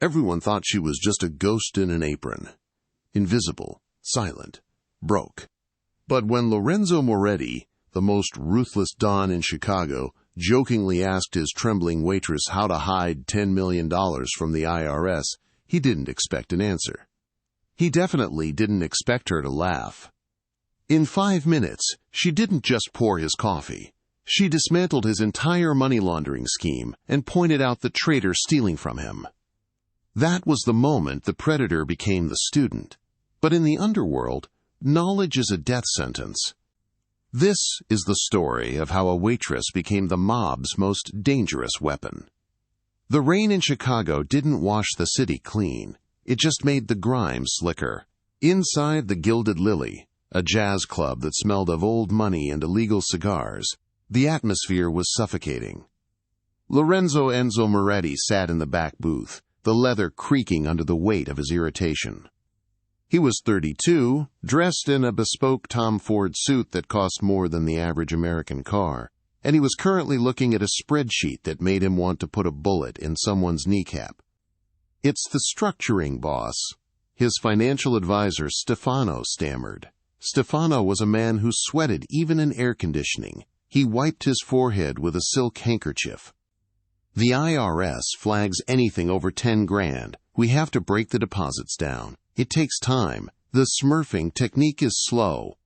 Everyone thought she was just a ghost in an apron. Invisible, silent, broke. But when Lorenzo Moretti, the most ruthless Don in Chicago, jokingly asked his trembling waitress how to hide $10 million from the IRS, he didn't expect an answer. He definitely didn't expect her to laugh. In 5 minutes, she didn't just pour his coffee. She dismantled his entire money laundering scheme and pointed out the traitor stealing from him. That was the moment the predator became the student. But in the underworld, knowledge is a death sentence. This is the story of how a waitress became the mob's most dangerous weapon. The rain in Chicago didn't wash the city clean. It just made the grime slicker. Inside the Gilded Lily, a jazz club that smelled of old money and illegal cigars, the atmosphere was suffocating. Lorenzo Enzo Moretti sat in the back booth, the leather creaking under the weight of his irritation. He was 32, dressed in a bespoke Tom Ford suit that cost more than the average American car, and he was currently looking at a spreadsheet that made him want to put a bullet in someone's kneecap. "It's the structuring, boss," his financial advisor Stefano stammered. Stefano was a man who sweated even in air conditioning. He wiped his forehead with a silk handkerchief. "The IRS flags anything over 10 grand. We have to break the deposits down. It takes time. The smurfing technique is slow."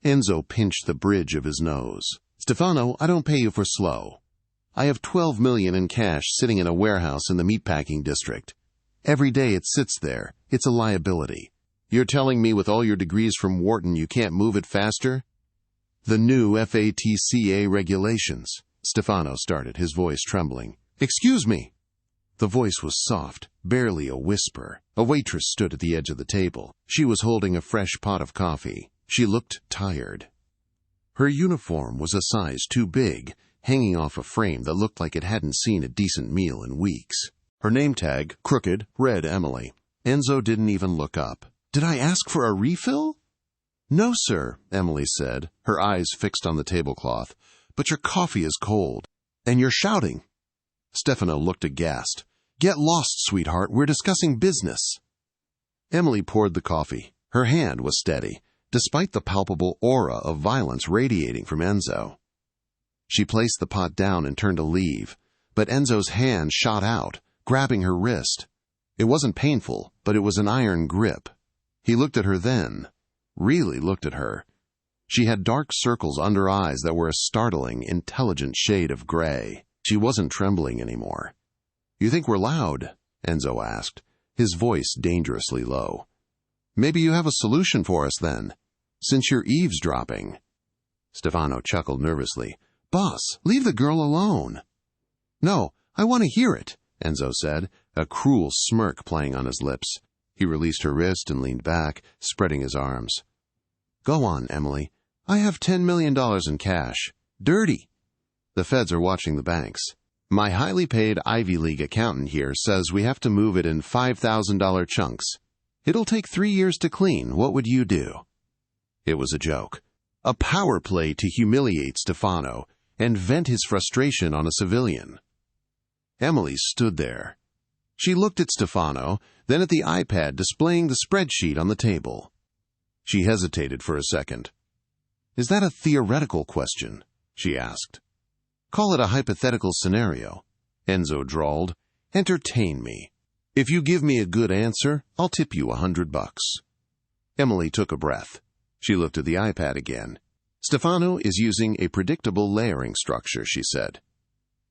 Enzo pinched the bridge of his nose. "Stefano, I don't pay you for slow. I have $12 million in cash sitting in a warehouse in the meatpacking district. Every day it sits there. It's a liability. You're telling me with all your degrees from Wharton you can't move it faster?" "The new FATCA regulations," Stefano started, his voice trembling. "Excuse me." The voice was soft, barely a whisper. A waitress stood at the edge of the table. She was holding a fresh pot of coffee. She looked tired. Her uniform was a size too big, hanging off a frame that looked like it hadn't seen a decent meal in weeks. Her name tag, crooked, read Emily. Enzo didn't even look up. "Did I ask for a refill?" "No, sir," Emily said, her eyes fixed on the tablecloth. "But your coffee is cold. And you're shouting." Stefano looked aghast. "Get lost, sweetheart. We're discussing business." Emily poured the coffee. Her hand was steady, despite the palpable aura of violence radiating from Enzo. She placed the pot down and turned to leave, but Enzo's hand shot out, grabbing her wrist. It wasn't painful, but it was an iron grip. He looked at her then, really looked at her. She had dark circles under eyes that were a startling, intelligent shade of gray. She wasn't trembling anymore. "You think we're loud?" Enzo asked, his voice dangerously low. "Maybe you have a solution for us then, since you're eavesdropping." Stefano chuckled nervously. "Boss, leave the girl alone." "No, I want to hear it," Enzo said, a cruel smirk playing on his lips. He released her wrist and leaned back, spreading his arms. "Go on, Emily. I have $10 million in cash. Dirty. The feds are watching the banks. My highly paid Ivy League accountant here says we have to move it in $5,000 chunks. It'll take 3 years to clean. What would you do?" It was a joke. A power play to humiliate Stefano and vent his frustration on a civilian. Emily stood there. She looked at Stefano, then at the iPad displaying the spreadsheet on the table. She hesitated for a second. "Is that a theoretical question?" she asked. "Call it a hypothetical scenario," Enzo drawled. "Entertain me. If you give me a good answer, I'll tip you $100. Emily took a breath. She looked at the iPad again. "Stefano is using a predictable layering structure," she said.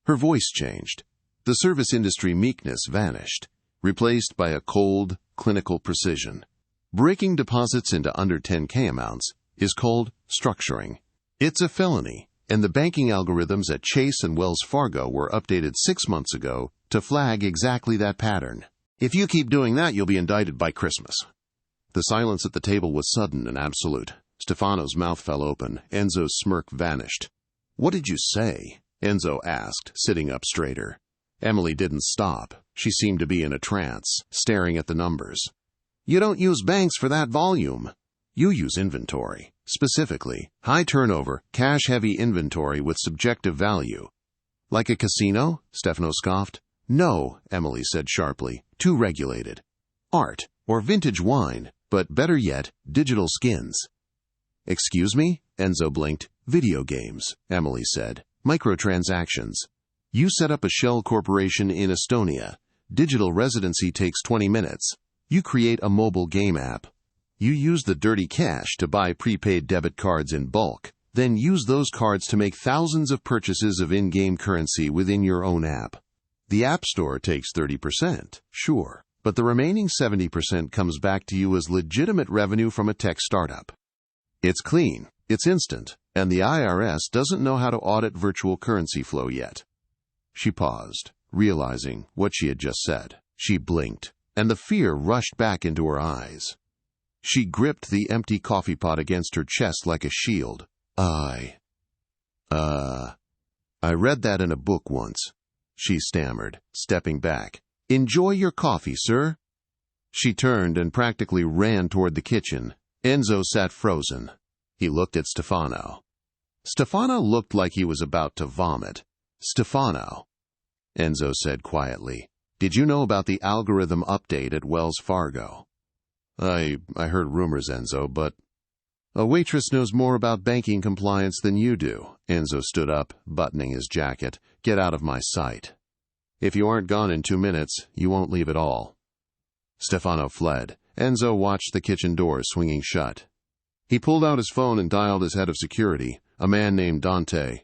Her voice changed. The service industry meekness vanished, replaced by a cold, clinical precision. Breaking deposits into under 10K amounts is called structuring. It's a felony, and the banking algorithms at Chase and Wells Fargo were updated 6 months ago to flag exactly that pattern. If you keep doing that, you'll be indicted by Christmas. The silence at the table was sudden and absolute. Stefano's mouth fell open. Enzo's smirk vanished. "What did you say?" Enzo asked, sitting up straighter. Emily didn't stop. She seemed to be in a trance, staring at the numbers. "You don't use banks for that volume. You use inventory. Specifically, high turnover, cash-heavy inventory with subjective value." "Like a casino?" Stefano scoffed. No, Emily said sharply. Too regulated. Art, or vintage wine, but better yet, digital skins. Excuse me? Enzo blinked. Video games, Emily said. Microtransactions. You set up a shell corporation in Estonia. Digital residency takes 20 minutes. You create a mobile game app. You use the dirty cash to buy prepaid debit cards in bulk, then use those cards to make thousands of purchases of in-game currency within your own app. The App Store takes 30%, sure, but the remaining 70% comes back to you as legitimate revenue from a tech startup. It's clean, it's instant, and the IRS doesn't know how to audit virtual currency flow yet. She paused, realizing what she had just said. She blinked, and the fear rushed back into her eyes. She gripped the empty coffee pot against her chest like a shield. I read that in a book once, she stammered, stepping back. Enjoy your coffee, sir. She turned and practically ran toward the kitchen. Enzo sat frozen. He looked at Stefano. Stefano looked like he was about to vomit. Stefano, Enzo said quietly, did you know about the algorithm update at Wells Fargo? I heard rumors, Enzo, but a waitress knows more about banking compliance than you do. Enzo stood up, buttoning his jacket. Get out of my sight. If you aren't gone in 2 minutes, you won't leave at all. Stefano fled. Enzo watched the kitchen door swinging shut. He pulled out his phone and dialed his head of security, a man named Dante.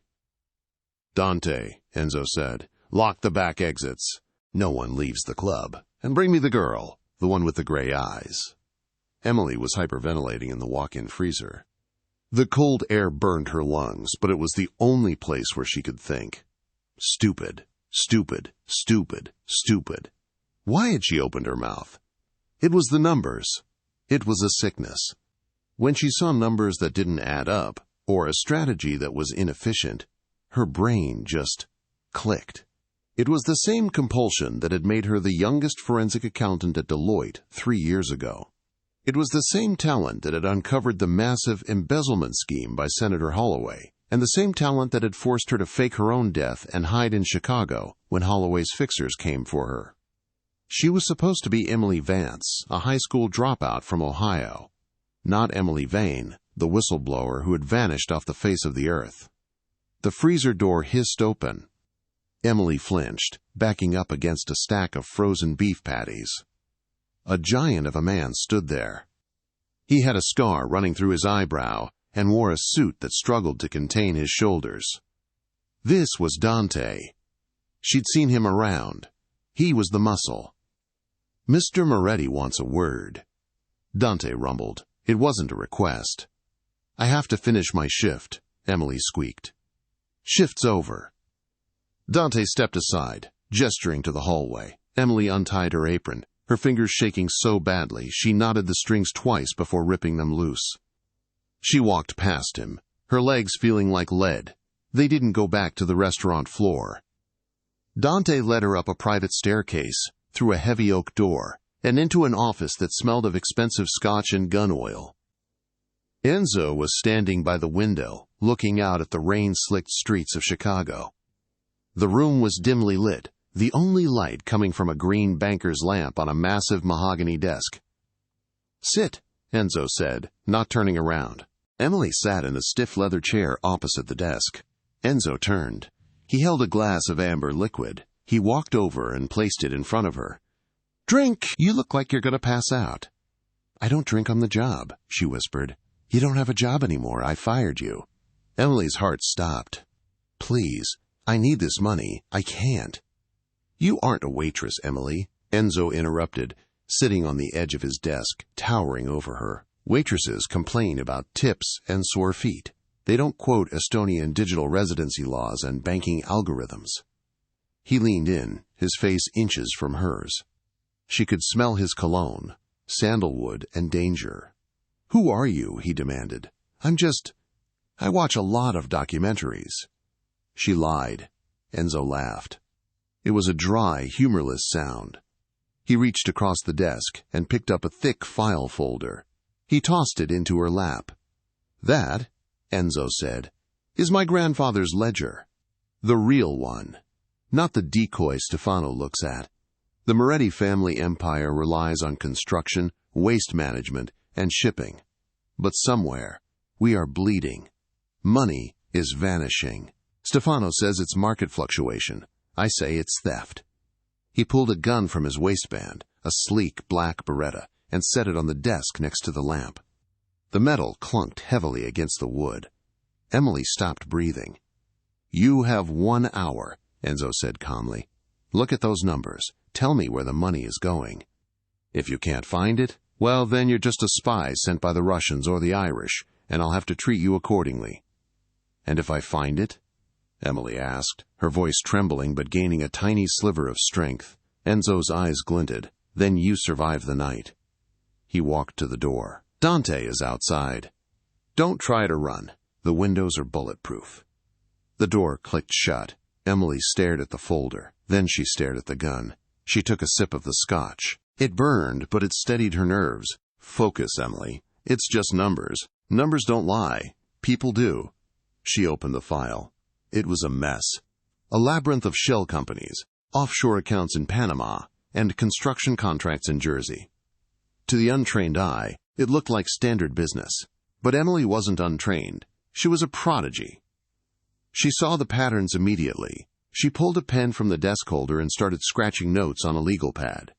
Dante, Enzo said, lock the back exits. No one leaves the club. And bring me the girl, the one with the gray eyes. Emily was hyperventilating in the walk-in freezer. The cold air burned her lungs, but it was the only place where she could think. Stupid, stupid, stupid, stupid. Why had she opened her mouth? It was the numbers. It was a sickness. When she saw numbers that didn't add up, or a strategy that was inefficient, her brain just clicked. It was the same compulsion that had made her the youngest forensic accountant at Deloitte 3 years ago. It was the same talent that had uncovered the massive embezzlement scheme by Senator Holloway, and the same talent that had forced her to fake her own death and hide in Chicago when Holloway's fixers came for her. She was supposed to be Emily Vance, a high school dropout from Ohio, not Emily Vane, the whistleblower who had vanished off the face of the earth. The freezer door hissed open. Emily flinched, backing up against a stack of frozen beef patties. A giant of a man stood there. He had a scar running through his eyebrow and wore a suit that struggled to contain his shoulders. This was Dante. She'd seen him around. He was the muscle. Mr. Moretti wants a word. Dante rumbled. It wasn't a request. I have to finish my shift, Emily squeaked. Shift's over. Dante stepped aside, gesturing to the hallway. Emily untied her apron, her fingers shaking so badly she knotted the strings twice before ripping them loose. She walked past him, her legs feeling like lead. They didn't go back to the restaurant floor. Dante led her up a private staircase, through a heavy oak door, and into an office that smelled of expensive scotch and gun oil. Enzo was standing by the window, looking out at the rain-slicked streets of Chicago. The room was dimly lit, the only light coming from a green banker's lamp on a massive mahogany desk. Sit, Enzo said, not turning around. Emily sat in a stiff leather chair opposite the desk. Enzo turned. He held a glass of amber liquid. He walked over and placed it in front of her. Drink! You look like you're going to pass out. I don't drink on the job, she whispered. You don't have a job anymore. I fired you. Emily's heart stopped. Please, I need this money. I can't. You aren't a waitress, Emily, Enzo interrupted, sitting on the edge of his desk, towering over her. Waitresses complain about tips and sore feet. They don't quote Estonian digital residency laws and banking algorithms. He leaned in, his face inches from hers. She could smell his cologne, sandalwood and danger. Who are you? He demanded. I watch a lot of documentaries. She lied. Enzo laughed. It was a dry, humorless sound. He reached across the desk and picked up a thick file folder. He tossed it into her lap. That, Enzo said, is my grandfather's ledger. The real one. not the decoy Stefano looks at. The Moretti family empire relies on construction, waste management, and shipping. But somewhere, we are bleeding. Money is vanishing. Stefano says it's market fluctuation. I say it's theft. He pulled a gun from his waistband, a sleek black Beretta, and set it on the desk next to the lamp. The metal clunked heavily against the wood. Emily stopped breathing. "You have 1 hour," Enzo said calmly. "Look at those numbers. Tell me where the money is going. If you can't find it, well, then you're just a spy sent by the Russians or the Irish, and I'll have to treat you accordingly." "And if I find it?" Emily asked, her voice trembling but gaining a tiny sliver of strength. Enzo's eyes glinted. "Then you survive the night." He walked to the door. "Dante is outside. Don't try to run. The windows are bulletproof." The door clicked shut. Emily stared at the folder. Then she stared at the gun. She took a sip of the scotch. It burned, but it steadied her nerves. "Focus, Emily. It's just numbers. Numbers don't lie. People do." She opened the file. It was a mess. A labyrinth of shell companies, offshore accounts in Panama, and construction contracts in Jersey. To the untrained eye, it looked like standard business. But Emily wasn't untrained. She was a prodigy. She saw the patterns immediately. She pulled a pen from the desk holder and started scratching notes on a legal pad.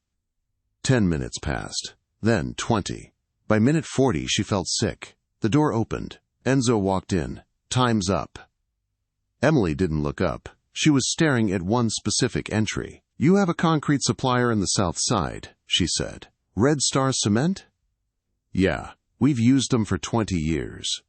10 minutes passed, then 20. By minute 40, she felt sick. The door opened. Enzo walked in. "Time's up." Emily didn't look up. She was staring at one specific entry. "You have a concrete supplier in the South Side," she said. "Red Star Cement?" "Yeah, we've used them for 20 years.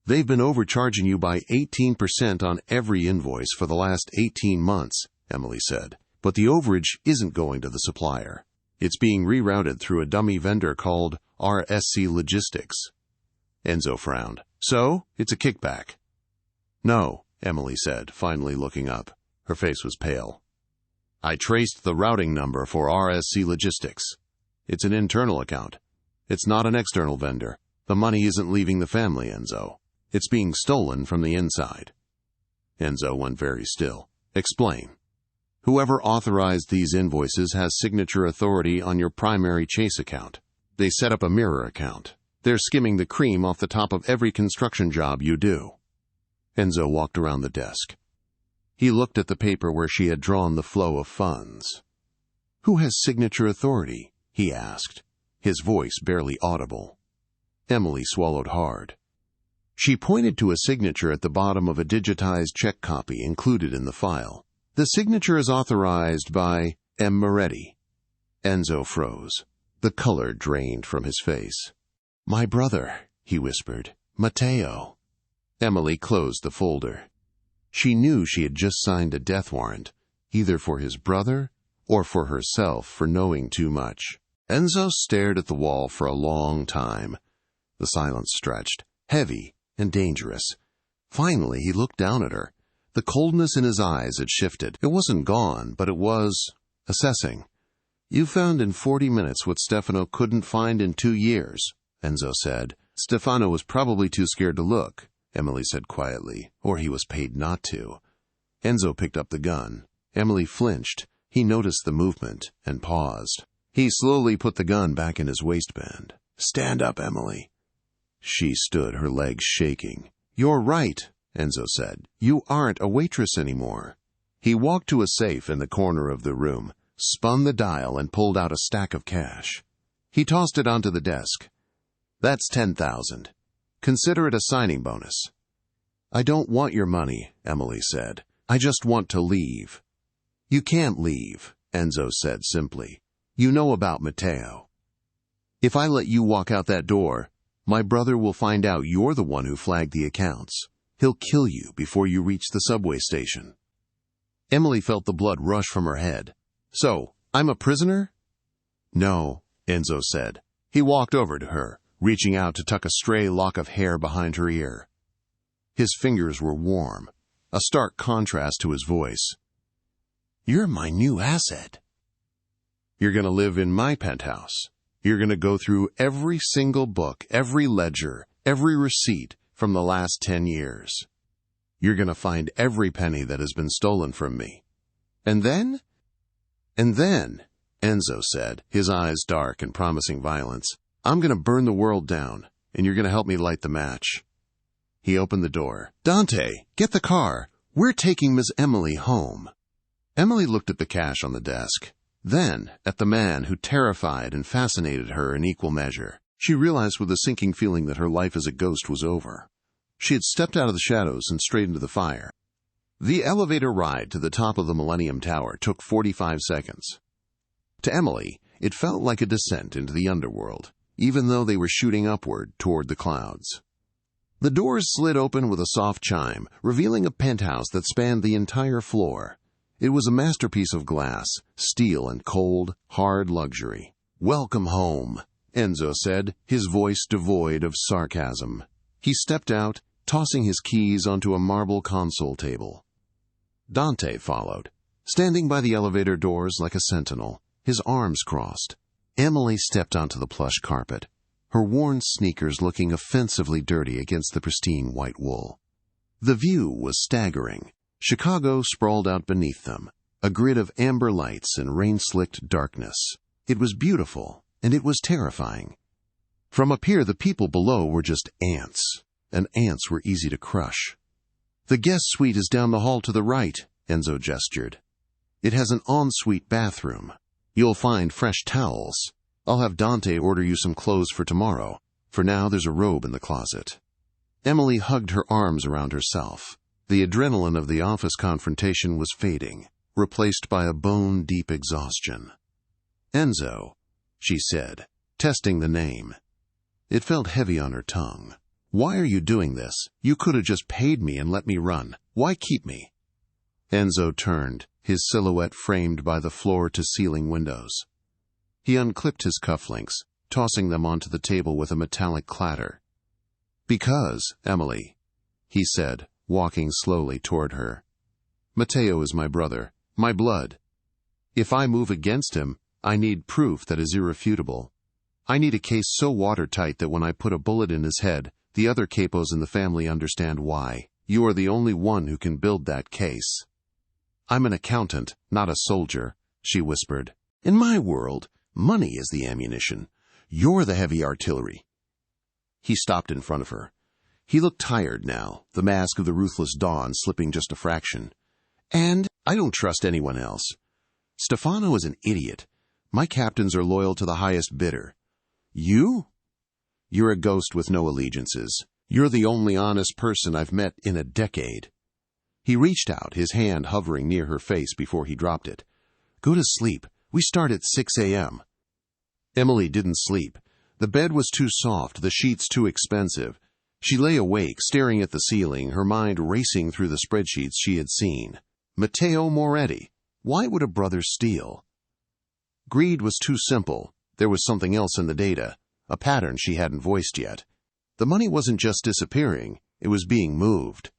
They've been overcharging you by 18% on every invoice for the last 18 months, Emily said. "But the overage isn't going to the supplier. It's being rerouted through a dummy vendor called RSC Logistics." Enzo frowned. "So, it's a kickback?" "No," Emily said, finally looking up. Her face was pale. "I traced the routing number for RSC Logistics. It's an internal account. It's not an external vendor. The money isn't leaving the family, Enzo. It's being stolen from the inside." Enzo went very still. "Explain." "Whoever authorized these invoices has signature authority on your primary Chase account. They set up a mirror account. They're skimming the cream off the top of every construction job you do." Enzo walked around the desk. He looked at the paper where she had drawn the flow of funds. "Who has signature authority?" he asked, his voice barely audible. Emily swallowed hard. She pointed to a signature at the bottom of a digitized check copy included in the file. "The signature is authorized by M. Moretti." Enzo froze. The color drained from his face. "My brother," he whispered. "Matteo." Emily closed the folder. She knew she had just signed a death warrant, either for his brother or for herself for knowing too much. Enzo stared at the wall for a long time. The silence stretched, heavy and dangerous. Finally, he looked down at her. The coldness in his eyes had shifted. It wasn't gone, but it was assessing. "You found in 40 minutes what Stefano couldn't find in 2 years, Enzo said. "Stefano was probably too scared to look," Emily said quietly, "or he was paid not to." Enzo picked up the gun. Emily flinched. He noticed the movement and paused. He slowly put the gun back in his waistband. "Stand up, Emily." She stood, her legs shaking. "You're right," Enzo said. "You aren't a waitress anymore." He walked to a safe in the corner of the room, spun the dial, and pulled out a stack of cash. He tossed it onto the desk. "That's 10,000. Consider it a signing bonus." "I don't want your money," Emily said. "I just want to leave." "You can't leave," Enzo said simply. "You know about Matteo. If I let you walk out that door, my brother will find out you're the one who flagged the accounts. He'll kill you before you reach the subway station." Emily felt the blood rush from her head. "So, I'm a prisoner?" "No," Enzo said. He walked over to her, reaching out to tuck a stray lock of hair behind her ear. His fingers were warm, a stark contrast to his voice. "You're my new asset. You're going to live in my penthouse. You're going to go through every single book, every ledger, every receipt from the last 10 years. You're going to find every penny that has been stolen from me. And then? And then, Enzo said, his eyes dark and promising violence, I'm going to burn the world down, and you're going to help me light the match. He opened the door. Dante, get the car. We're taking Miss Emily home. Emily looked at the cash on the desk, then at the man who terrified and fascinated her in equal measure. She realized with a sinking feeling that her life as a ghost was over. She had stepped out of the shadows and straight into the fire. The elevator ride to the top of the Millennium Tower took 45 seconds. To Emily, it felt like a descent into the underworld, even though they were shooting upward toward the clouds. The doors slid open with a soft chime, revealing a penthouse that spanned the entire floor. It was a masterpiece of glass, steel, and cold, hard luxury. Welcome home, Enzo said, his voice devoid of sarcasm. He stepped out, tossing his keys onto a marble console table. Dante followed, standing by the elevator doors like a sentinel, his arms crossed. Emily stepped onto the plush carpet, her worn sneakers looking offensively dirty against the pristine white wool. The view was staggering. Chicago sprawled out beneath them, a grid of amber lights and rain-slicked darkness. It was beautiful, and it was terrifying. From up here, the people below were just ants, and ants were easy to crush. The guest suite is down the hall to the right, Enzo gestured. It has an ensuite bathroom. You'll find fresh towels. I'll have Dante order you some clothes for tomorrow. For now, there's a robe in the closet. Emily hugged her arms around herself. The adrenaline of the office confrontation was fading, replaced by a bone-deep exhaustion. Enzo, she said, testing the name. It felt heavy on her tongue. Why are you doing this? You could have just paid me and let me run. Why keep me? Enzo turned, his silhouette framed by the floor-to-ceiling windows. He unclipped his cufflinks, tossing them onto the table with a metallic clatter. Because, Emily, he said, walking slowly toward her. Matteo is my brother, my blood. If I move against him, I need proof that is irrefutable. I need a case so watertight that when I put a bullet in his head, the other capos in the family understand why. You are the only one who can build that case. I'm an accountant, not a soldier, she whispered. In my world, money is the ammunition. You're the heavy artillery. He stopped in front of her. He looked tired now, the mask of the ruthless Don slipping just a fraction. And I don't trust anyone else. Stefano is an idiot. My captains are loyal to the highest bidder. You? You're a ghost with no allegiances. You're the only honest person I've met in a decade. He reached out, his hand hovering near her face before he dropped it. Go to sleep. We start at 6 a.m. Emily didn't sleep. The bed was too soft, the sheets too expensive. She lay awake, staring at the ceiling, her mind racing through the spreadsheets she had seen. Matteo Moretti. Why would a brother steal? Greed was too simple. There was something else in the data, a pattern she hadn't voiced yet. The money wasn't just disappearing, it was being moved.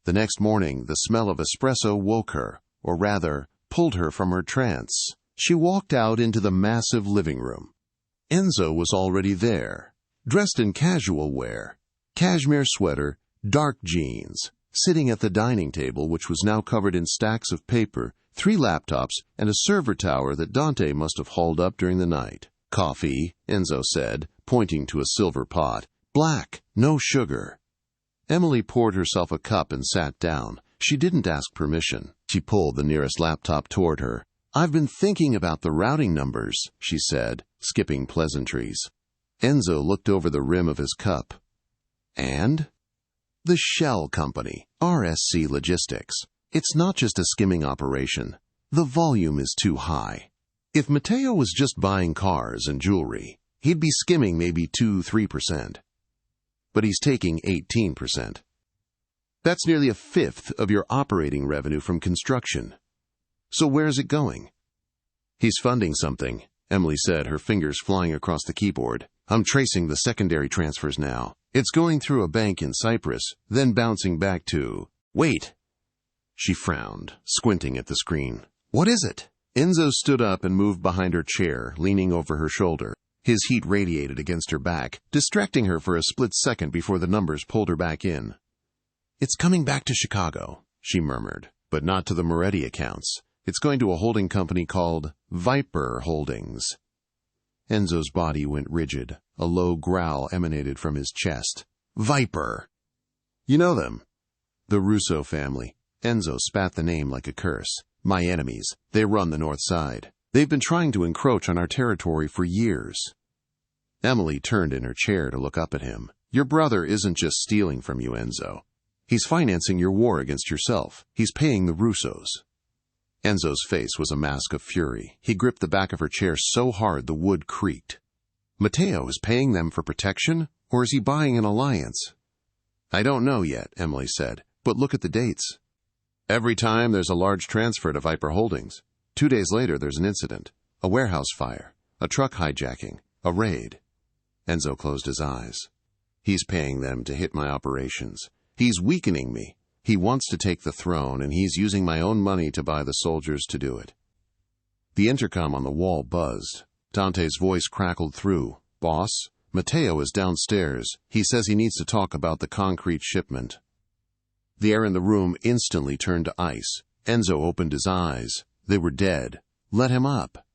The next morning, the smell of espresso woke her, or rather, pulled her from her trance. She walked out into the massive living room. Enzo was already there, dressed in casual wear, cashmere sweater, dark jeans, sitting at the dining table, which was now covered in stacks of paper, 3 laptops, and a server tower that Dante must have hauled up during the night. Coffee, Enzo said, pointing to a silver pot. Black, no sugar. Emily poured herself a cup and sat down. She didn't ask permission. She pulled the nearest laptop toward her. I've been thinking about the routing numbers, she said, skipping pleasantries. Enzo looked over the rim of his cup. And? The shell company, RSC Logistics. It's not just a skimming operation. The volume is too high. If Matteo was just buying cars and jewelry, he'd be skimming maybe 2-3%. But he's taking 18%. That's nearly a fifth of your operating revenue from construction. So where's it going? He's funding something, Emily said, her fingers flying across the keyboard. I'm tracing the secondary transfers now. It's going through a bank in Cyprus, then bouncing back to... Wait! She frowned, squinting at the screen. What is it? Enzo stood up and moved behind her chair, leaning over her shoulder. His heat radiated against her back, distracting her for a split second before the numbers pulled her back in. It's coming back to Chicago, she murmured, but not to the Moretti accounts. It's going to a holding company called Viper Holdings. Enzo's body went rigid. A low growl emanated from his chest. Viper! You know them? The Russo family. Enzo spat the name like a curse. My enemies. They run the north side. They've been trying to encroach on our territory for years. Emily turned in her chair to look up at him. Your brother isn't just stealing from you, Enzo. He's financing your war against yourself. He's paying the Russos. Enzo's face was a mask of fury. He gripped the back of her chair so hard the wood creaked. Matteo is paying them for protection, or is he buying an alliance? I don't know yet, Emily said, but look at the dates. Every time there's a large transfer to Viper Holdings. 2 days later there's an incident, a warehouse fire, a truck hijacking, a raid. Enzo closed his eyes. He's paying them to hit my operations. He's weakening me. He wants to take the throne, and he's using my own money to buy the soldiers to do it. The intercom on the wall buzzed. Dante's voice crackled through. Boss, Matteo is downstairs. He says he needs to talk about the concrete shipment. The air in the room instantly turned to ice. Enzo opened his eyes. They were dead. Let him up.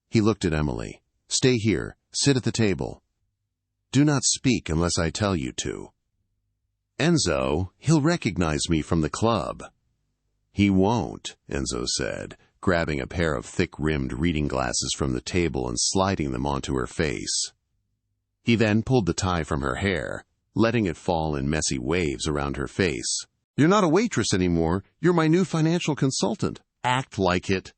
He looked at Emily. Stay here. Sit at the table. Do not speak unless I tell you to. Enzo, he'll recognize me from the club. He won't, Enzo said, grabbing a pair of thick-rimmed reading glasses from the table and sliding them onto her face. He then pulled the tie from her hair, letting it fall in messy waves around her face. You're not a waitress anymore. You're my new financial consultant. Act like it.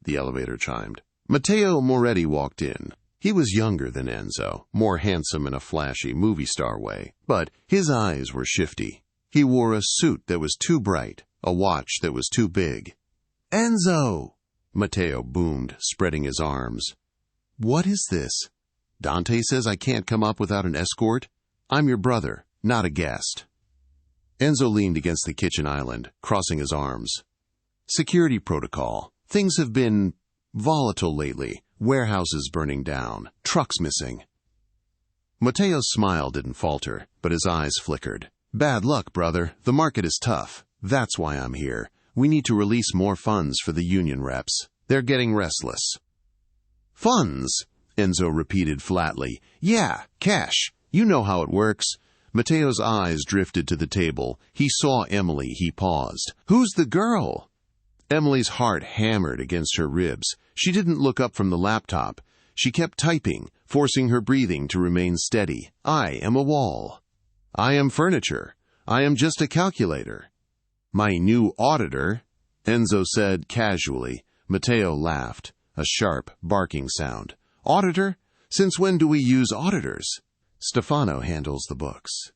The elevator chimed. Matteo Moretti walked in. He was younger than Enzo, more handsome in a flashy movie star way, but his eyes were shifty. He wore a suit that was too bright, a watch that was too big. Enzo! Matteo boomed, spreading his arms. What is this? Dante says I can't come up without an escort? I'm your brother, not a guest. Enzo leaned against the kitchen island, crossing his arms. Security protocol. Things have been volatile lately. Warehouses burning down. Trucks missing. Matteo's smile didn't falter, but his eyes flickered. Bad luck, brother. The market is tough. That's why I'm here. We need to release more funds for the union reps. They're getting restless. Funds? Enzo repeated flatly. Yeah, cash. You know how it works. Matteo's eyes drifted to the table. He saw Emily. He paused. Who's the girl? Emily's heart hammered against her ribs. She didn't look up from the laptop. She kept typing, forcing her breathing to remain steady. I am a wall. I am furniture. I am just a calculator. My new auditor, Enzo said casually. Matteo laughed, a sharp, barking sound. Auditor? Since when do we use auditors? Stefano handles the books.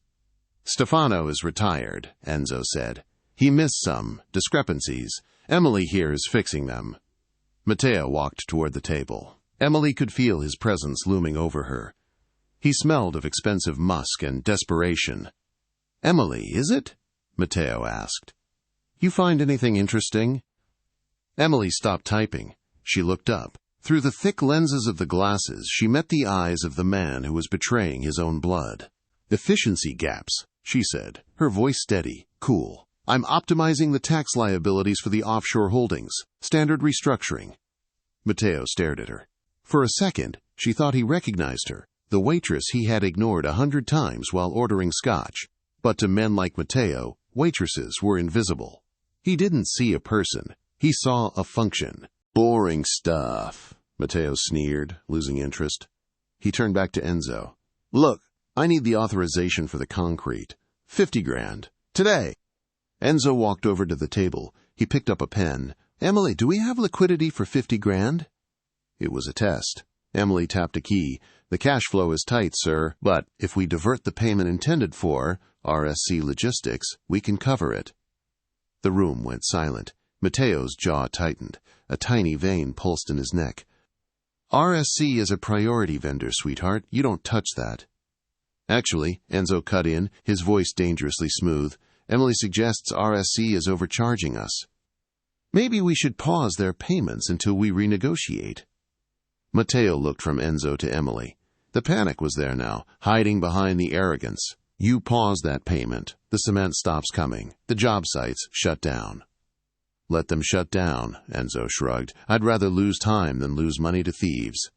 Stefano is retired, Enzo said. He missed some discrepancies. Emily here is fixing them. Matteo walked toward the table. Emily could feel his presence looming over her. He smelled of expensive musk and desperation. Emily, is it? Matteo asked. You find anything interesting? Emily stopped typing. She looked up. Through the thick lenses of the glasses, she met the eyes of the man who was betraying his own blood. Efficiency gaps, she said, her voice steady, cool. I'm optimizing the tax liabilities for the offshore holdings. Standard restructuring. Matteo stared at her. For a second, she thought he recognized her, the waitress he had ignored 100 times while ordering scotch. But to men like Matteo, waitresses were invisible. He didn't see a person. He saw a function. Boring stuff, Matteo sneered, losing interest. He turned back to Enzo. Look, I need the authorization for the concrete. 50 grand. Today. Enzo walked over to the table. He picked up a pen. Emily, do we have liquidity for 50 grand? It was a test. Emily tapped a key. The cash flow is tight, sir, but if we divert the payment intended for, RSC Logistics, we can cover it. The room went silent. Matteo's jaw tightened. A tiny vein pulsed in his neck. RSC is a priority vendor, sweetheart. You don't touch that. Actually, Enzo cut in, his voice dangerously smooth. Emily suggests RSC is overcharging us. Maybe we should pause their payments until we renegotiate. Matteo looked from Enzo to Emily. The panic was there now, hiding behind the arrogance. You pause that payment. The cement stops coming. The job sites shut down. Let them shut down, Enzo shrugged. I'd rather lose time than lose money to thieves.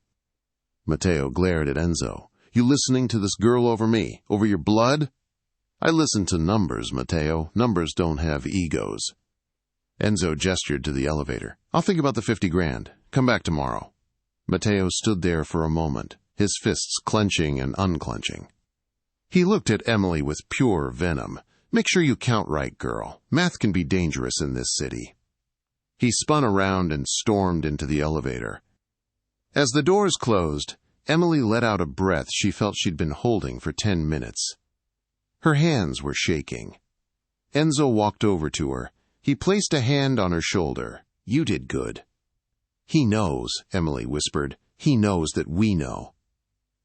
Matteo glared at Enzo. You listening to this girl over me? Over your blood? I listen to numbers, Matteo. Numbers don't have egos. Enzo gestured to the elevator. I'll think about the 50 grand. Come back tomorrow. Matteo stood there for a moment, his fists clenching and unclenching. He looked at Emily with pure venom. Make sure you count right, girl. Math can be dangerous in this city. He spun around and stormed into the elevator. As the doors closed, Emily let out a breath she felt she'd been holding for 10 minutes. Her hands were shaking. Enzo walked over to her. He placed a hand on her shoulder. You did good. He knows, Emily whispered. He knows that we know.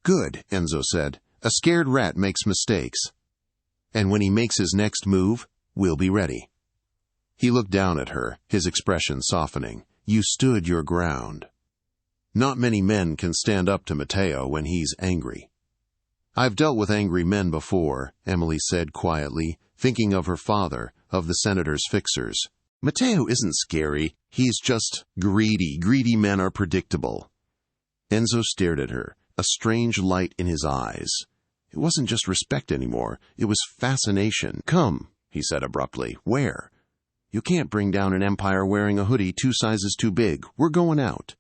Good, Enzo said. A scared rat makes mistakes. And when he makes his next move, we'll be ready. He looked down at her, his expression softening. You stood your ground. Not many men can stand up to Matteo when he's angry. I've dealt with angry men before, Emily said quietly, thinking of her father, of the senator's fixers. Matteo isn't scary. He's just greedy. Greedy men are predictable. Enzo stared at her, a strange light in his eyes. It wasn't just respect anymore. It was fascination. Come, he said abruptly. Where? You can't bring down an empire wearing a hoodie 2 sizes too big. We're going out.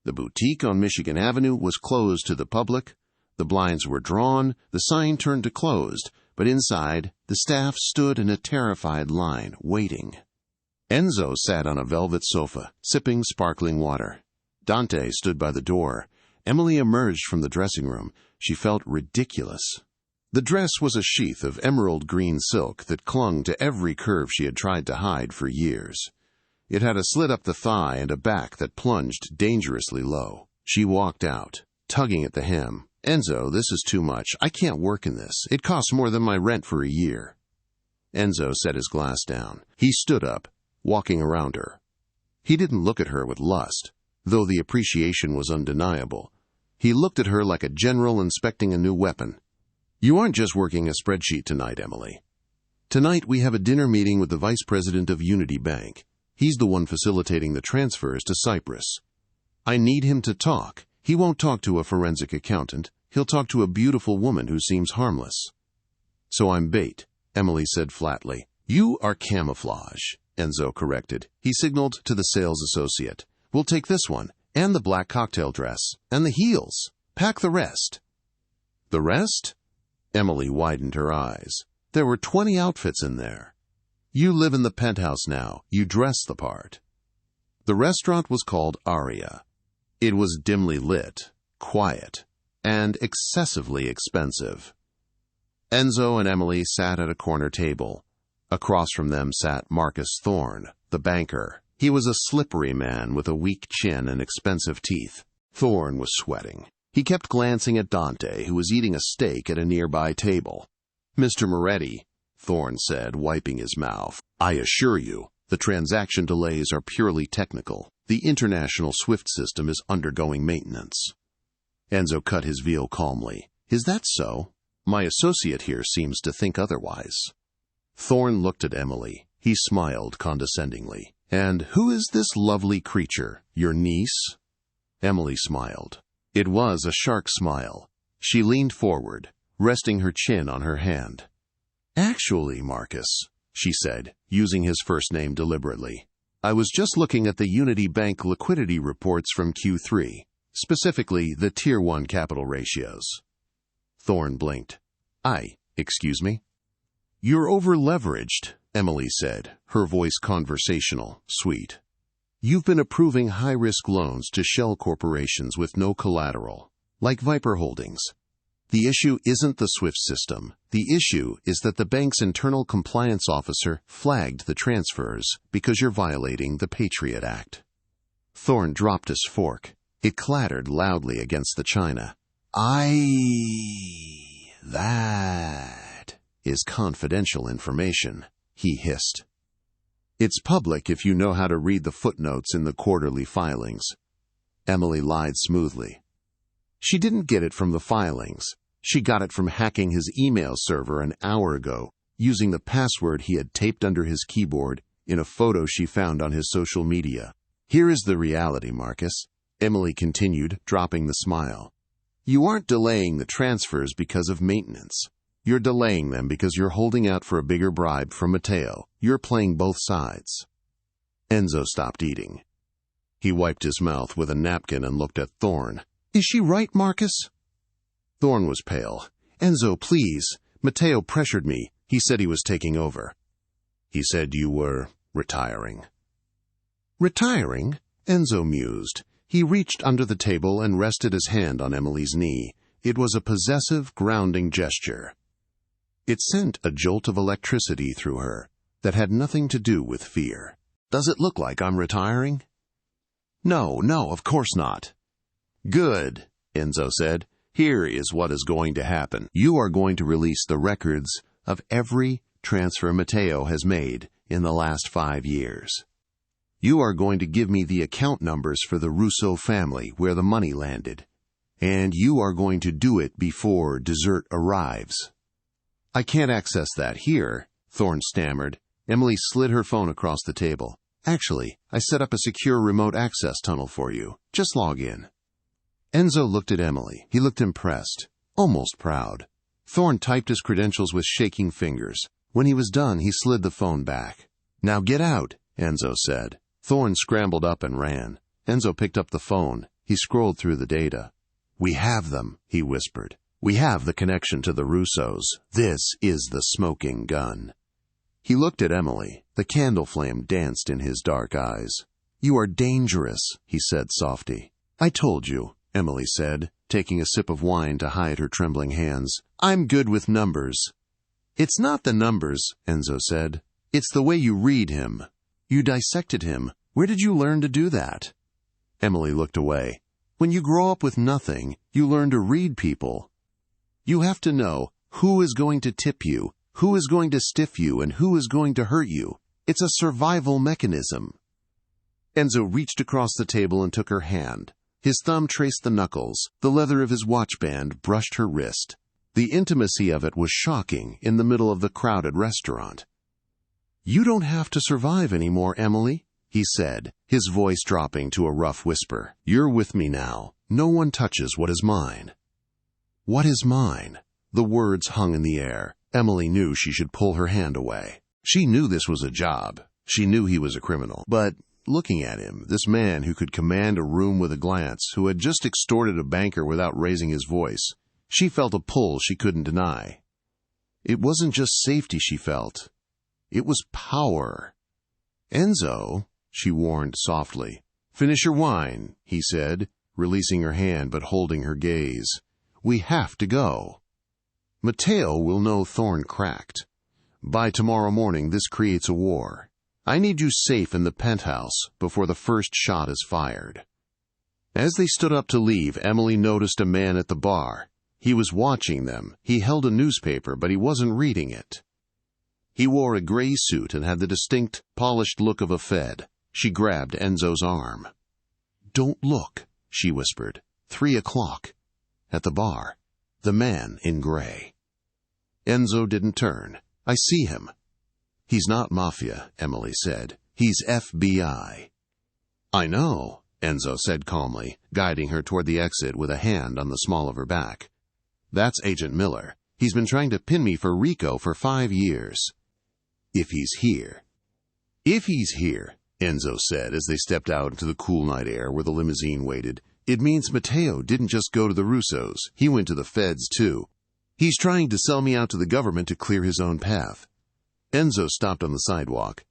The boutique on Michigan Avenue was closed to the public. The blinds were drawn, the sign turned to closed, but inside, the staff stood in a terrified line, waiting. Enzo sat on a velvet sofa, sipping sparkling water. Dante stood by the door. Emily emerged from the dressing room. She felt ridiculous. The dress was a sheath of emerald green silk that clung to every curve she had tried to hide for years. It had a slit up the thigh and a back that plunged dangerously low. She walked out, tugging at the hem. Enzo, this is too much. I can't work in this. It costs more than my rent for a year. Enzo set his glass down. He stood up, walking around her. He didn't look at her with lust, though the appreciation was undeniable. He looked at her like a general inspecting a new weapon. You aren't just working a spreadsheet tonight, Emily. Tonight we have a dinner meeting with the vice president of Unity Bank. He's the one facilitating the transfers to Cyprus. I need him to talk. He won't talk to a forensic accountant. He'll talk to a beautiful woman who seems harmless. So I'm bait, Emily said flatly. You are camouflage, Enzo corrected. He signaled to the sales associate. We'll take this one, and the black cocktail dress, and the heels. Pack the rest. The rest? Emily widened her eyes. There were 20 outfits in there. You live in the penthouse now. You dress the part. The restaurant was called Aria. It was dimly lit, quiet, and excessively expensive. Enzo and Emily sat at a corner table. Across from them sat Marcus Thorne, the banker. He was a slippery man with a weak chin and expensive teeth. Thorne was sweating. He kept glancing at Dante, who was eating a steak at a nearby table. Mr. Moretti, Thorne said, wiping his mouth, I assure you, the transaction delays are purely technical. The international SWIFT system is undergoing maintenance. Enzo cut his veal calmly. Is that so? My associate here seems to think otherwise. Thorne looked at Emily. He smiled condescendingly. And who is this lovely creature, your niece? Emily smiled. It was a shark smile. She leaned forward, resting her chin on her hand. Actually, Marcus, she said, using his first name deliberately, I was just looking at the Unity Bank liquidity reports from Q3, specifically the Tier 1 capital ratios. Thorne blinked. Excuse me? You're over-leveraged, Emily said, her voice conversational, sweet. You've been approving high-risk loans to shell corporations with no collateral, like Viper Holdings. The issue isn't the SWIFT system. The issue is that the bank's internal compliance officer flagged the transfers because you're violating the Patriot Act. Thorne dropped his fork. It clattered loudly against the china. That is confidential information, he hissed. It's public if you know how to read the footnotes in the quarterly filings. Emily lied smoothly. She didn't get it from the filings. She got it from hacking his email server an hour ago, using the password he had taped under his keyboard in a photo she found on his social media. "Here is the reality, Marcus," Emily continued, dropping the smile. "You aren't delaying the transfers because of maintenance. You're delaying them because you're holding out for a bigger bribe from Matteo. You're playing both sides." Enzo stopped eating. He wiped his mouth with a napkin and looked at Thorne. "Is she right, Marcus?" Thorne was pale. "Enzo, please. Matteo pressured me. He said he was taking over." "He said you were retiring." "Retiring?" Enzo mused. He reached under the table and rested his hand on Emily's knee. It was a possessive, grounding gesture. It sent a jolt of electricity through her that had nothing to do with fear. "Does it look like I'm retiring?" No, of course not." "Good," Enzo said. "Here is what is going to happen. You are going to release the records of every transfer Matteo has made in the last 5 years. You are going to give me the account numbers for the Russo family where the money landed. And you are going to do it before dessert arrives." "I can't access that here," Thorne stammered. Emily slid her phone across the table. "Actually, I set up a secure remote access tunnel for you. Just log in." Enzo looked at Emily. He looked impressed, almost proud. Thorne typed his credentials with shaking fingers. When he was done, he slid the phone back. "Now get out," Enzo said. Thorne scrambled up and ran. Enzo picked up the phone. He scrolled through the data. "We have them," he whispered. "We have the connection to the Russos. This is the smoking gun." He looked at Emily. The candle flame danced in his dark eyes. "You are dangerous," he said softly. "I told you," Emily said, taking a sip of wine to hide her trembling hands. "I'm good with numbers." "It's not the numbers," Enzo said. "It's the way you read him. You dissected him. Where did you learn to do that?" Emily looked away. "When you grow up with nothing, you learn to read people. You have to know who is going to tip you, who is going to stiff you, and who is going to hurt you. It's a survival mechanism." Enzo reached across the table and took her hand. His thumb traced the knuckles. The leather of his watch band brushed her wrist. The intimacy of it was shocking in the middle of the crowded restaurant. "You don't have to survive anymore, Emily," he said, his voice dropping to a rough whisper. "You're with me now. No one touches what is mine." "What is mine?" The words hung in the air. Emily knew she should pull her hand away. She knew this was a job. She knew he was a criminal. But looking at him, this man who could command a room with a glance, who had just extorted a banker without raising his voice, she felt a pull she couldn't deny. It wasn't just safety she felt. It was power. "Enzo," she warned softly. "Finish your wine," he said, releasing her hand but holding her gaze. "We have to go. Matteo will know Thorne cracked. By tomorrow morning, this creates a war. I need you safe in the penthouse before the first shot is fired." As they stood up to leave, Emily noticed a man at the bar. He was watching them. He held a newspaper, but he wasn't reading it. He wore a gray suit and had the distinct, polished look of a Fed. She grabbed Enzo's arm. "Don't look," she whispered. 3:00. At the bar. The man in gray. Enzo didn't turn. "I see him." "He's not Mafia," Emily said. "He's FBI." "I know," Enzo said calmly, guiding her toward the exit with a hand on the small of her back. "That's Agent Miller. He's been trying to pin me for RICO for 5 years. If he's here." "If he's here," Enzo said as they stepped out into the cool night air where the limousine waited, "it means Matteo didn't just go to the Russos. He went to the feds, too. He's trying to sell me out to the government to clear his own path." Enzo stopped on the sidewalk.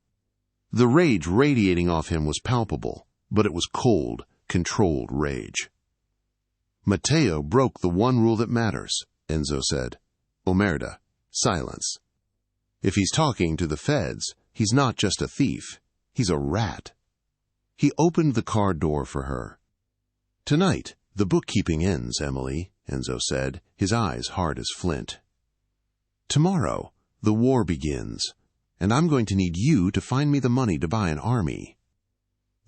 The rage radiating off him was palpable, but it was cold, controlled rage. "Matteo broke the one rule that matters," Enzo said. "Omerta, silence. If he's talking to the feds, he's not just a thief. He's a rat." He opened the car door for her. "Tonight, the bookkeeping ends, Emily," Enzo said, his eyes hard as flint. "Tomorrow, the war begins, and I'm going to need you to find me the money to buy an army."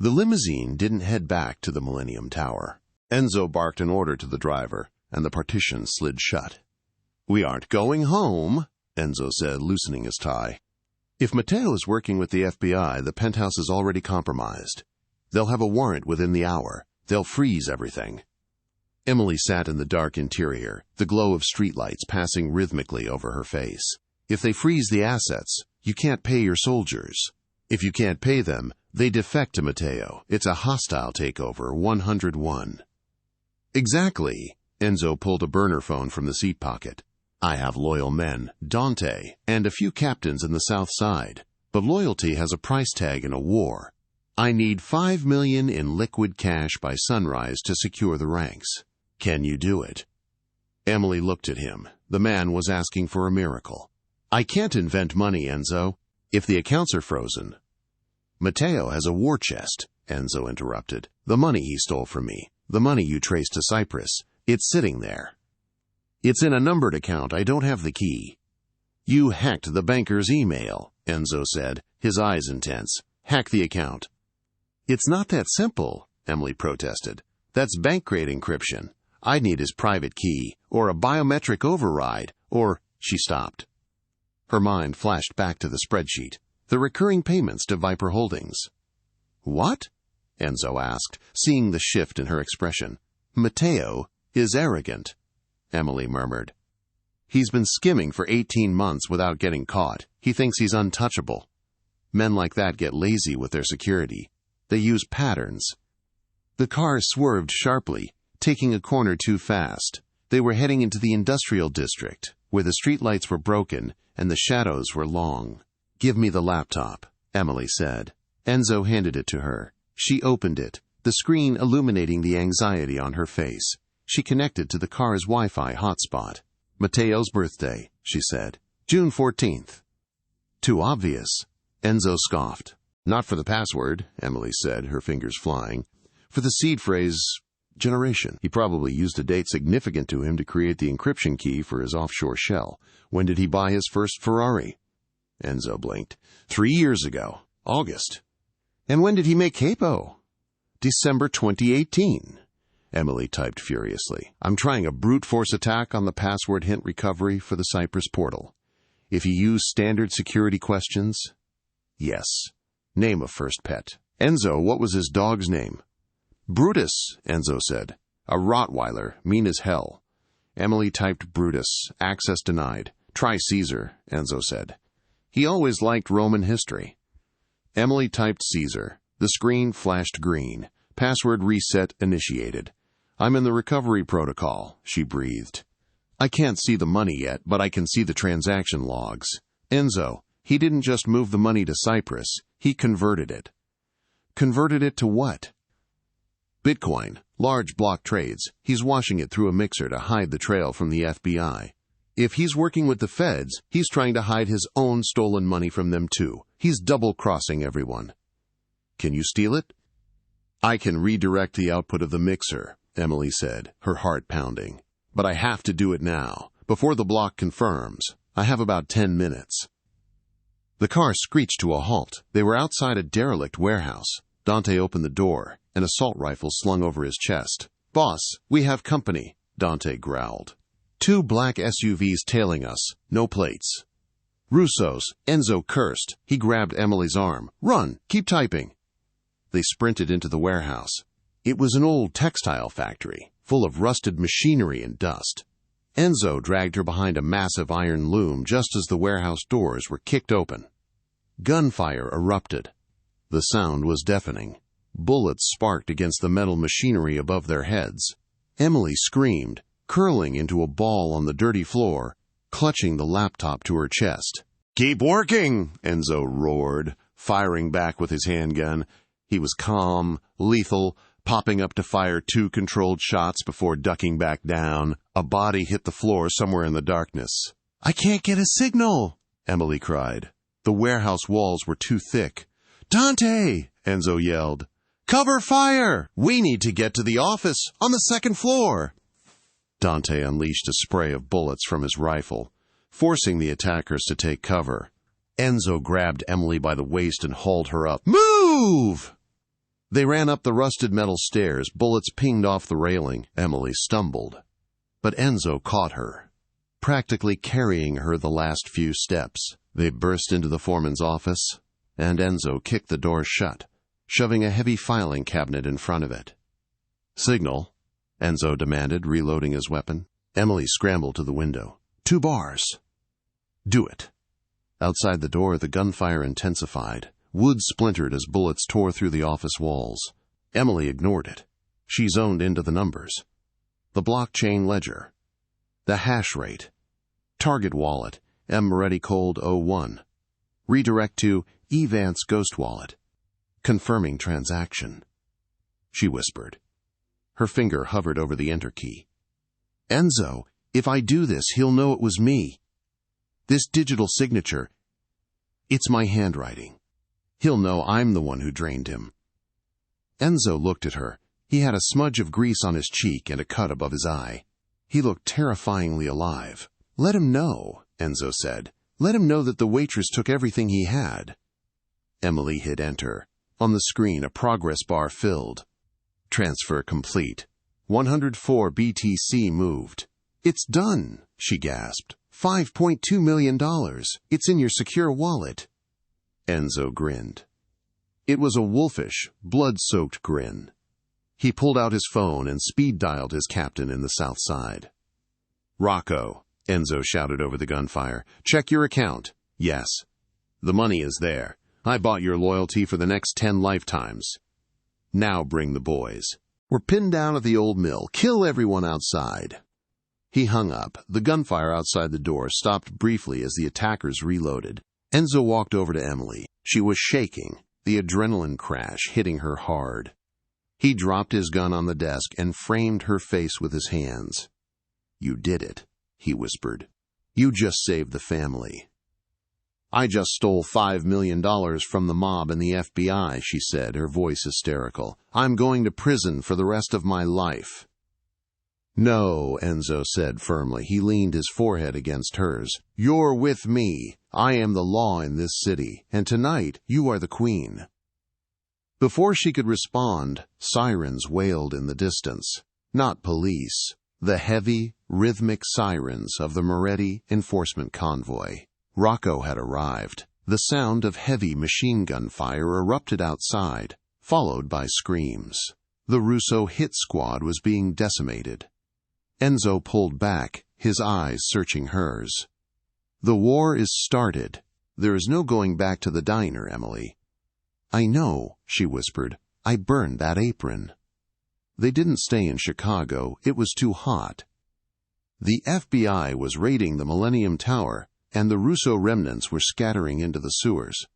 The limousine didn't head back to the Millennium Tower. Enzo barked an order to the driver, and the partition slid shut. "We aren't going home," Enzo said, loosening his tie. If Matteo is working with the FBI, the penthouse is already compromised. They'll have a warrant within the hour. They'll freeze everything. Emily sat in the dark interior, the glow of streetlights passing rhythmically over her face. If they freeze the assets, you can't pay your soldiers. If you can't pay them, they defect to Matteo. It's a hostile takeover, 101. Exactly. Enzo pulled a burner phone from the seat pocket. I have loyal men, Dante, and a few captains in the South Side. But loyalty has a price tag in a war. I need $5 million in liquid cash by sunrise to secure the ranks. Can you do it? Emily looked at him. The man was asking for a miracle. I can't invent money, Enzo. If the accounts are frozen. Matteo has a war chest, Enzo interrupted. The money he stole from me. The money you traced to Cyprus. It's sitting there. It's in a numbered account. I don't have the key. You hacked the banker's email, Enzo said, his eyes intense. Hack the account. It's not that simple, Emily protested. That's bank-grade encryption. I'd need his private key, or a biometric override, or... She stopped. Her mind flashed back to the spreadsheet. The recurring payments to Viper Holdings. What? Enzo asked, seeing the shift in her expression. Matteo is arrogant, Emily murmured. He's been skimming for 18 months without getting caught. He thinks he's untouchable. Men like that get lazy with their security. They use patterns. The car swerved sharply, taking a corner too fast. They were heading into the industrial district, where the streetlights were broken and the shadows were long. Give me the laptop, Emily said. Enzo handed it to her. She opened it, the screen illuminating the anxiety on her face. She connected to the car's Wi-Fi hotspot. Matteo's birthday, she said. June 14th. Too obvious. Enzo scoffed. Not for the password, Emily said, her fingers flying. For the seed phrase, generation. He probably used a date significant to him to create the encryption key for his offshore shell. When did he buy his first Ferrari? Enzo blinked. 3 years ago. August. And when did he make capo? December 2018. Emily typed furiously. I'm trying a brute force attack on the password hint recovery for the Cyprus portal. If he used standard security questions? Yes. Name of first pet. Enzo, what was his dog's name? Brutus, Enzo said. A Rottweiler, mean as hell. Emily typed Brutus. Access denied. Try Caesar, Enzo said. He always liked Roman history. Emily typed Caesar. The screen flashed green. Password reset initiated. I'm in the recovery protocol, she breathed. I can't see the money yet, but I can see the transaction logs. Enzo, he didn't just move the money to Cyprus, he converted it. Converted it to what? Bitcoin, large block trades. He's washing it through a mixer to hide the trail from the FBI. If he's working with the feds, he's trying to hide his own stolen money from them too. He's double-crossing everyone. Can you steal it? I can redirect the output of the mixer, Emily said, her heart pounding. But I have to do it now, before the block confirms. I have about 10 minutes. The car screeched to a halt. They were outside a derelict warehouse. Dante opened the door, an assault rifle slung over his chest. Boss, we have company, Dante growled. 2 black SUVs tailing us, no plates. Russo's, Enzo cursed. He grabbed Emily's arm. Run, keep typing. They sprinted into the warehouse. It was an old textile factory, full of rusted machinery and dust. Enzo dragged her behind a massive iron loom just as the warehouse doors were kicked open. Gunfire erupted. The sound was deafening. Bullets sparked against the metal machinery above their heads. Emily screamed, curling into a ball on the dirty floor, clutching the laptop to her chest. Keep working, Enzo roared, firing back with his handgun. He was calm, lethal, popping up to fire 2 controlled shots before ducking back down. A body hit the floor somewhere in the darkness. I can't get a signal, Emily cried. The warehouse walls were too thick. Dante, Enzo yelled. Cover fire! We need to get to the office on the 2nd floor. Dante unleashed a spray of bullets from his rifle, forcing the attackers to take cover. Enzo grabbed Emily by the waist and hauled her up. Move! They ran up the rusted metal stairs. Bullets pinged off the railing. Emily stumbled. But Enzo caught her, practically carrying her the last few steps. They burst into the foreman's office, and Enzo kicked the door shut, shoving a heavy filing cabinet in front of it. "Signal," Enzo demanded, reloading his weapon. Emily scrambled to the window. 2 bars. "Do it." Outside the door, the gunfire intensified. Wood splintered as bullets tore through the office walls. Emily ignored it. She zoned into the numbers. The blockchain ledger. The hash rate. Target wallet, M. Moretti Cold 01. Redirect to Vance Ghost Wallet. Confirming transaction. She whispered. Her finger hovered over the enter key. "Enzo, if I do this, he'll know it was me. This digital signature, it's my handwriting. He'll know I'm the one who drained him." Enzo looked at her. He had a smudge of grease on his cheek and a cut above his eye. He looked terrifyingly alive. "Let him know," Enzo said. "Let him know that the waitress took everything he had." Emily hit enter. On the screen, a progress bar filled. Transfer complete. 104 BTC moved. "It's done," she gasped. $5.2 million. It's in your secure wallet." Enzo grinned. It was a wolfish, blood-soaked grin. He pulled out his phone and speed-dialed his captain in the South Side. "Rocco," Enzo shouted over the gunfire. "Check your account." "Yes." "The money is there. I bought your loyalty for the next 10 lifetimes. Now bring the boys. We're pinned down at the old mill. Kill everyone outside." He hung up. The gunfire outside the door stopped briefly as the attackers reloaded. Enzo walked over to Emily. She was shaking, the adrenaline crash hitting her hard. He dropped his gun on the desk and framed her face with his hands. "You did it," he whispered. "You just saved the family." "I just stole $5 million from the mob and the FBI," she said, her voice hysterical. "I'm going to prison for the rest of my life." "No," Enzo said firmly. He leaned his forehead against hers. "You're with me. I am the law in this city, and tonight you are the queen." Before she could respond, sirens wailed in the distance. Not police. The heavy, rhythmic sirens of the Moretti enforcement convoy. Rocco had arrived. The sound of heavy machine gun fire erupted outside, followed by screams. The Russo hit squad was being decimated. Enzo pulled back, his eyes searching hers. "The war is started. There is no going back to the diner, Emily." "I know," she whispered. "I burned that apron." They didn't stay in Chicago. It was too hot. The FBI was raiding the Millennium Tower, and the Russo remnants were scattering into the sewers.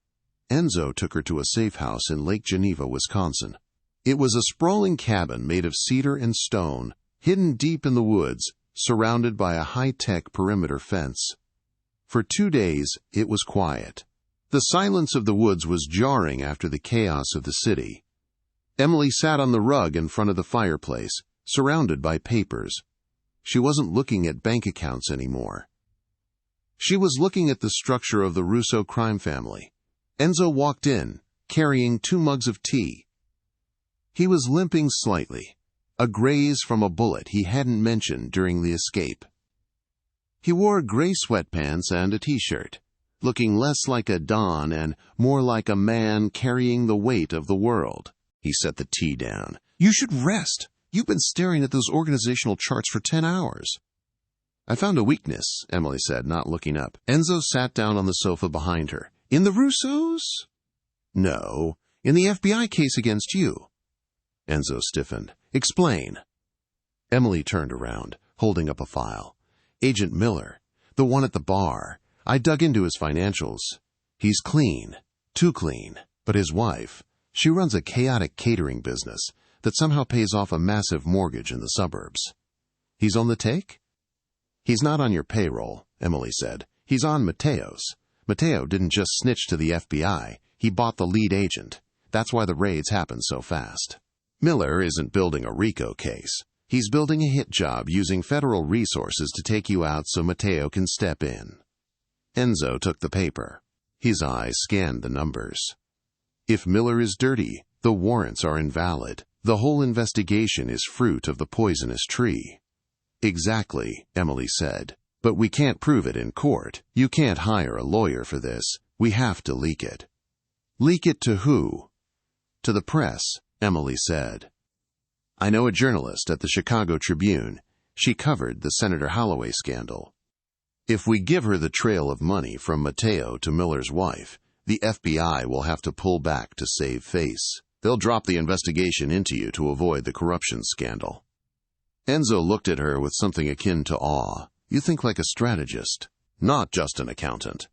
Enzo took her to a safe house in Lake Geneva, Wisconsin. It was a sprawling cabin made of cedar and stone, hidden deep in the woods, surrounded by a high-tech perimeter fence. For 2 days, it was quiet. The silence of the woods was jarring after the chaos of the city. Emily sat on the rug in front of the fireplace, surrounded by papers. She wasn't looking at bank accounts anymore. She was looking at the structure of the Russo crime family. Enzo walked in, carrying 2 mugs of tea. He was limping slightly, a graze from a bullet he hadn't mentioned during the escape. He wore gray sweatpants and a t-shirt, looking less like a Don and more like a man carrying the weight of the world. He set the tea down. "You should rest. You've been staring at those organizational charts for 10 hours. "I found a weakness," Emily said, not looking up. Enzo sat down on the sofa behind her. "In the Russos?" "No, in the FBI case against you." Enzo stiffened. "Explain." Emily turned around, holding up a file. "Agent Miller, the one at the bar. I dug into his financials. He's clean, too clean. But his wife, she runs a chaotic catering business that somehow pays off a massive mortgage in the suburbs. He's on the take?" "He's not on your payroll," Emily said. "He's on Mateo's. Mateo didn't just snitch to the FBI. He bought the lead agent. That's why the raids happen so fast. Miller isn't building a RICO case. He's building a hit job using federal resources to take you out so Mateo can step in." Enzo took the paper. His eyes scanned the numbers. If Miller is dirty, the warrants are invalid. The whole investigation is fruit of the poisonous tree. "Exactly," Emily said. But we can't prove it in court. You can't hire a lawyer for this. We have to leak it." "Leak it to who?" "To the press," Emily said. "I know a journalist at the Chicago Tribune. She covered the Senator Holloway scandal. If we give her the trail of money from Mateo to Miller's wife, the FBI will have to pull back to save face. They'll drop the investigation into you to avoid the corruption scandal." Enzo looked at her with something akin to awe. "You think like a strategist, not just an accountant."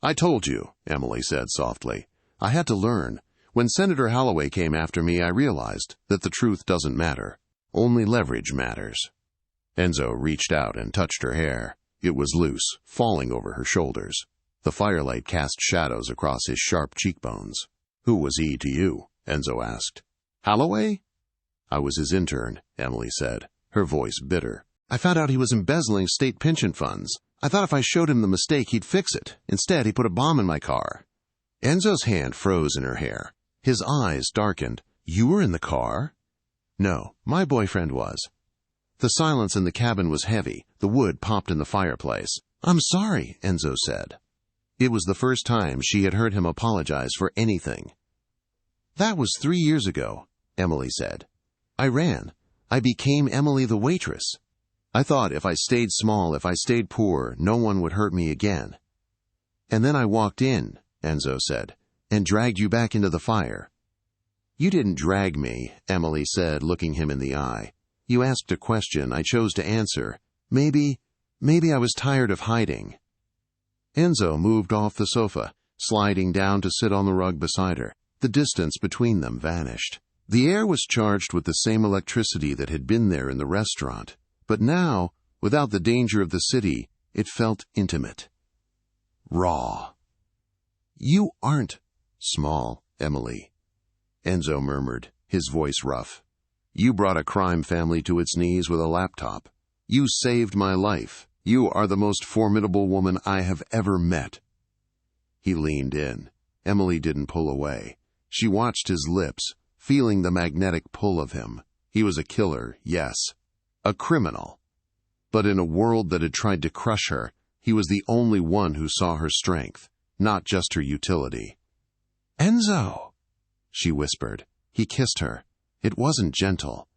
"I told you," Emily said softly. "I had to learn. When Senator Holloway came after me, I realized that the truth doesn't matter. Only leverage matters." Enzo reached out and touched her hair. It was loose, falling over her shoulders. The firelight cast shadows across his sharp cheekbones. "Who was he to you?" Enzo asked. "Holloway?" "I was his intern," Emily said, her voice bitter. "I found out he was embezzling state pension funds. I thought if I showed him the mistake, he'd fix it. Instead, he put a bomb in my car." Enzo's hand froze in her hair. His eyes darkened. "You were in the car?" "No, my boyfriend was." The silence in the cabin was heavy. The wood popped in the fireplace. "I'm sorry," Enzo said. It was the first time she had heard him apologize for anything. "That was 3 years ago," Emily said. "I ran. I became Emily the waitress. I thought if I stayed small, if I stayed poor, no one would hurt me again. And then I walked in," Enzo said, "and dragged you back into the fire." "You didn't drag me," Emily said, looking him in the eye. "You asked a question. I chose to answer. Maybe I was tired of hiding." Enzo moved off the sofa, sliding down to sit on the rug beside her. The distance between them vanished. The air was charged with the same electricity that had been there in the restaurant, but now, without the danger of the city, it felt intimate. Raw. "You aren't small, Emily," Enzo murmured, his voice rough. "You brought a crime family to its knees with a laptop. You saved my life. You are the most formidable woman I have ever met." He leaned in. Emily didn't pull away. She watched his lips, feeling the magnetic pull of him. He was a killer, yes. A criminal. But in a world that had tried to crush her, he was the only one who saw her strength, not just her utility. "Enzo!" she whispered. He kissed her. It wasn't gentle.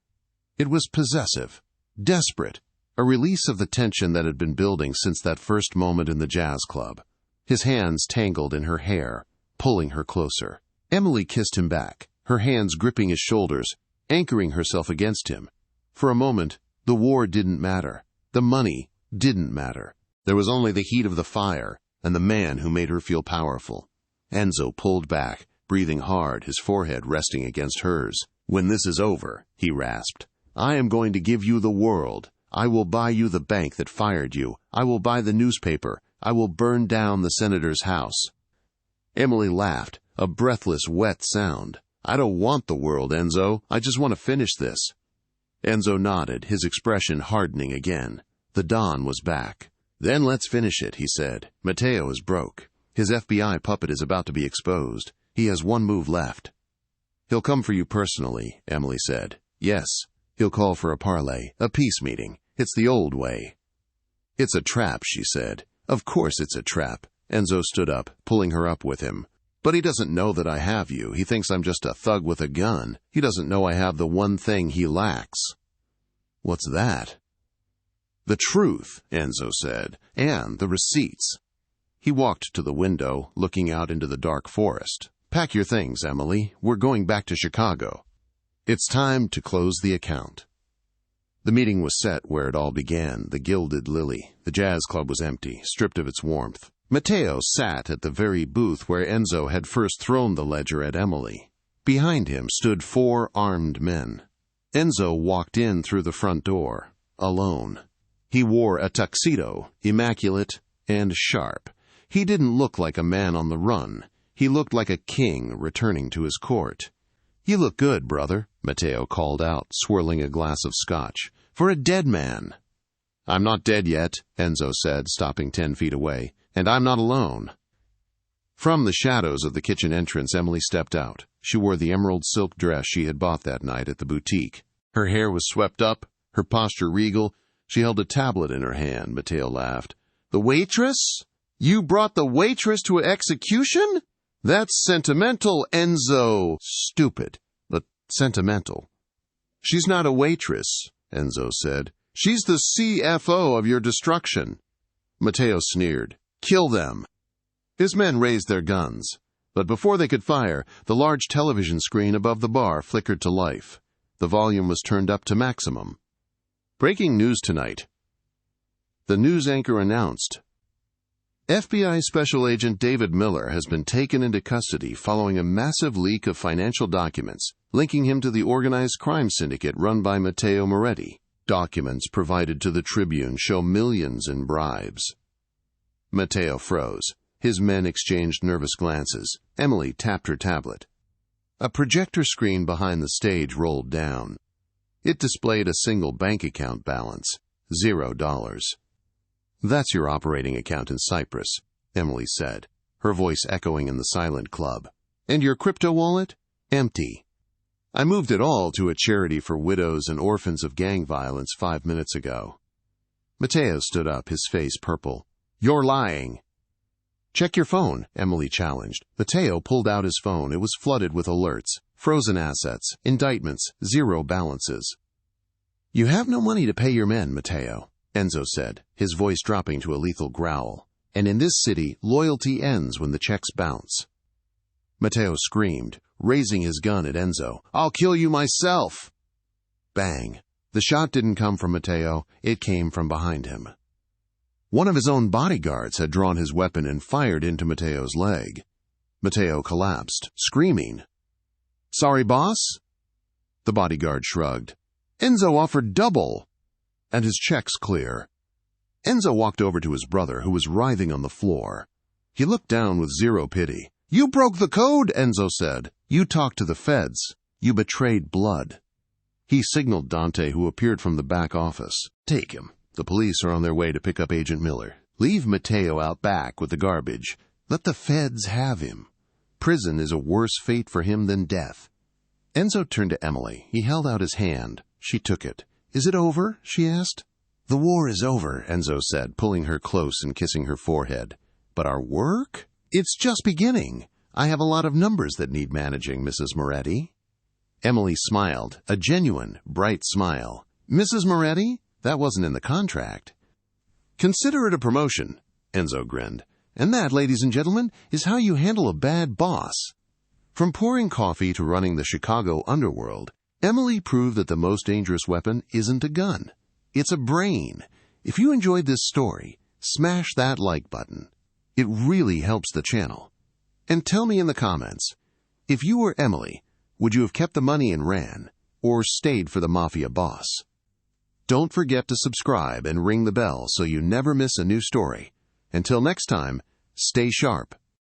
It was possessive, desperate, a release of the tension that had been building since that first moment in the jazz club. His hands tangled in her hair, pulling her closer. Emily kissed him back, her hands gripping his shoulders, anchoring herself against him. For a moment, the war didn't matter. The money didn't matter. There was only the heat of the fire and the man who made her feel powerful. Enzo pulled back, breathing hard, his forehead resting against hers. "When this is over," he rasped, "I am going to give you the world. I will buy you the bank that fired you. I will buy the newspaper. I will burn down the senator's house." Emily laughed, a breathless, wet sound. "I don't want the world, Enzo. I just want to finish this." Enzo nodded, his expression hardening again. The Don was back. "Then let's finish it," he said. "Mateo is broke. His FBI puppet is about to be exposed. He has one move left." "He'll come for you personally," Emily said. "Yes, he'll call for a parley, a peace meeting. It's the old way." "It's a trap," she said. "Of course it's a trap." Enzo stood up, pulling her up with him. "But he doesn't know that I have you. He thinks I'm just a thug with a gun. He doesn't know I have the one thing he lacks." "What's that?" "The truth," Enzo said, "and the receipts." He walked to the window, looking out into the dark forest. "Pack your things, Emily. We're going back to Chicago. It's time to close the account." The meeting was set where it all began, the Gilded Lily. The jazz club was empty, stripped of its warmth. Mateo sat at the very booth where Enzo had first thrown the ledger at Emily. Behind him stood 4 armed men. Enzo walked in through the front door, alone. He wore a tuxedo, immaculate and sharp. He didn't look like a man on the run. He looked like a king returning to his court. "You look good, brother," Mateo called out, swirling a glass of scotch. "For a dead man." "I'm not dead yet," Enzo said, stopping 10 feet away. "And I'm not alone." From the shadows of the kitchen entrance, Emily stepped out. She wore the emerald silk dress she had bought that night at the boutique. Her hair was swept up, her posture regal. She held a tablet in her hand. Matteo laughed. The waitress? You brought the waitress to execution? That's sentimental, Enzo. Stupid, but sentimental. She's not a waitress, Enzo said. She's the CFO of your destruction. Matteo sneered. Kill them. His men raised their guns. But before they could fire, the large television screen above the bar flickered to life. The volume was turned up to maximum. Breaking news tonight. The news anchor announced. FBI Special Agent David Miller has been taken into custody following a massive leak of financial documents linking him to the organized crime syndicate run by Lorenzo Moretti. Documents provided to the Tribune show millions in bribes. Matteo froze. His men exchanged nervous glances. Emily tapped her tablet. A projector screen behind the stage rolled down. It displayed a single bank account balance, $0. That's your operating account in Cyprus, Emily said, her voice echoing in the silent club. And your crypto wallet? Empty. I moved it all to a charity for widows and orphans of gang violence 5 minutes ago. Matteo stood up, his face purple. You're lying. Check your phone, Emily challenged. Matteo pulled out his phone. It was flooded with alerts, frozen assets, indictments, zero balances. You have no money to pay your men, Matteo, Enzo said, his voice dropping to a lethal growl. And in this city, loyalty ends when the checks bounce. Matteo screamed, raising his gun at Enzo. I'll kill you myself! Bang. The shot didn't come from Matteo. It came from behind him. One of his own bodyguards had drawn his weapon and fired into Matteo's leg. Matteo collapsed, screaming. Sorry, boss? The bodyguard shrugged. Enzo offered double. And his check's clear. Enzo walked over to his brother, who was writhing on the floor. He looked down with zero pity. You broke the code, Enzo said. You talked to the feds. You betrayed blood. He signaled Dante, who appeared from the back office. Take him. The police are on their way to pick up Agent Miller. Leave Matteo out back with the garbage. Let the feds have him. Prison is a worse fate for him than death. Enzo turned to Emily. He held out his hand. She took it. Is it over? She asked. The war is over, Enzo said, pulling her close and kissing her forehead. But our work? It's just beginning. I have a lot of numbers that need managing, Mrs. Moretti. Emily smiled, a genuine, bright smile. Mrs. Moretti? That wasn't in the contract. Consider it a promotion, Enzo grinned. And that, ladies and gentlemen, is how you handle a bad boss. From pouring coffee to running the Chicago underworld, Emily proved that the most dangerous weapon isn't a gun. It's a brain. If you enjoyed this story, smash that like button. It really helps the channel. And tell me in the comments, if you were Emily, would you have kept the money and ran, or stayed for the mafia boss? Don't forget to subscribe and ring the bell so you never miss a new story. Until next time, stay sharp.